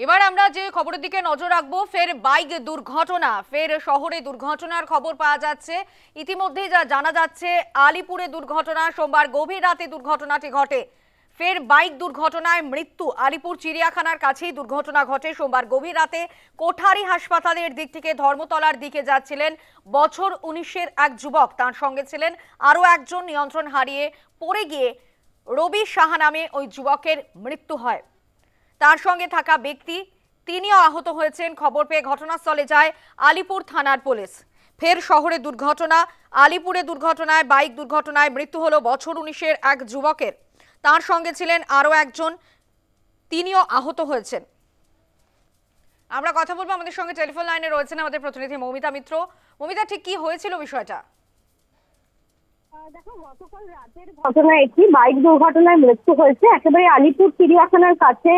এবার আমরা যে খবরের দিকে নজর রাখবো, ফের বাইক দুর্ঘটনা, ফের শহরে দুর্ঘটনার খবর পাওয়া যাচ্ছে। ইতিমধ্যেই যা জানা যাচ্ছে, আলিপুরে দুর্ঘটনা, সোমবার গভীর রাতে দুর্ঘটনাটি ঘটে। ফের বাইক দুর্ঘটনায় মৃত্যু। আলিপুর চিড়িয়াখানার কাছেই দুর্ঘটনা ঘটে সোমবার গভীর রাতে। কোঠারি হাসপাতালের দিক থেকে ধর্মতলার দিকে যাচ্ছিলেন বছর 19-এর এক যুবক, তার সঙ্গে ছিলেন আরও একজন। নিয়ন্ত্রণ হারিয়ে পড়ে গিয়ে রবি সাহা নামে ওই যুবকের মৃত্যু হয়। তার সঙ্গে থাকা ব্যক্তি তিনিও আহত হয়েছেন। খবর পেয়ে ঘটনাস্থলে যায় আলিপুর থানার পুলিশ। ফের শহরে দুর্ঘটনা, আলিপুরে দুর্ঘটনায় বাইক দুর্ঘটনায় মৃত্যু হলো বছর 19-এর এক যুবকের। তার সঙ্গে ছিলেন আরও একজন, তিনিও আহত হয়েছেন। আমরা কথা বলবো, আমাদের সঙ্গে টেলিফোন লাইনে রয়েছেন আমাদের প্রতিনিধি মৌমিতা মিত্র। মৌমিতা, ঠিক কি হয়েছিল বিষয়টা? দেখো, গতকাল রাতের ঘটনা একটি বাইক দুর্ঘটনায় মৃত্যু হয়েছে। একেবারে আলিপুর চিড়িয়াখানার কাছে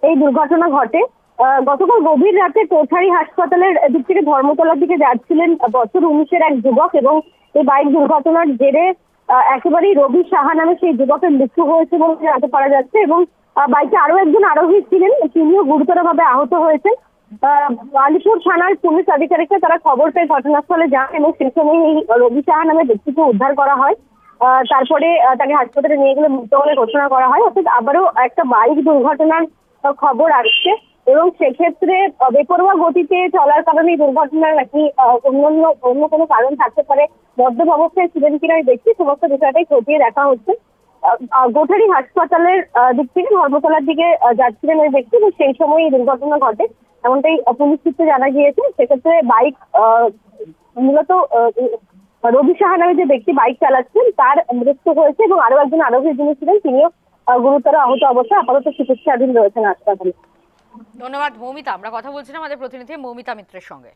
এই দুর্ঘটনা ঘটে। গতকাল গভীর রাতে কোঠারি হাসপাতালের দিক থেকে ধর্মতলার দিকে যাচ্ছিলেন বছর 19-এর এক যুবক, এবং এই বাইক দুর্ঘটনার জেরে একেবারেই রবি সাহা নামে সেই যুবকের মৃত্যু হয়েছে বলে জানতে পারা যাচ্ছে। এবং বাইকে আরো একজন আরোহী ছিলেন, তিনিও গুরুতরভাবে আহত হয়েছেন। আলিপুর থানার পুলিশ আধিকারিকরা তারা খবর পেয়ে ঘটনাস্থলে যান এবং সেই সময় এই রবি সাহা নামে ব্যক্তিকে উদ্ধার করা হয়। তারপরে তাকে হাসপাতালে নিয়ে গেলে মৃত বলে ঘোষণা করা হয়। অর্থাৎ আবারও একটা বাইক দুর্ঘটনার খবর আসছে, এবং সেক্ষেত্রে বেপরোয়া গতিতে চলার কারণে এই দুর্ঘটনার নাকি অন্য কোনো কারণ থাকতে পারে, মদ্যপ অবস্থায় ছিলেন কিনা এই ব্যক্তি, সমস্ত বিষয়টাই খতিয়ে দেখা হচ্ছে। কোঠারি হাসপাতালের দিক থেকে ধর্মতলার দিকে যাচ্ছিলেন ওই ব্যক্তি, এবং সেই সময় এই দুর্ঘটনা ঘটে এমনটাই পুলিশ সূত্রে জানা গিয়েছে। সেক্ষেত্রে বাইক মূলত রবি সাহা নামে যে ব্যক্তি বাইক চালাচ্ছেন তার মৃত্যু হয়েছে, এবং আরো একজন আরোহী যিনি ছিলেন তিনিও গুরুতর আহত অবস্থায় আপাতত চিকিৎসাধীন রয়েছেন হাসপাতালে। ধন্যবাদ মৌমিতা। আমরা কথা বলছিলাম আমাদের প্রতিনিধি মৌমিতা মিত্রের সঙ্গে।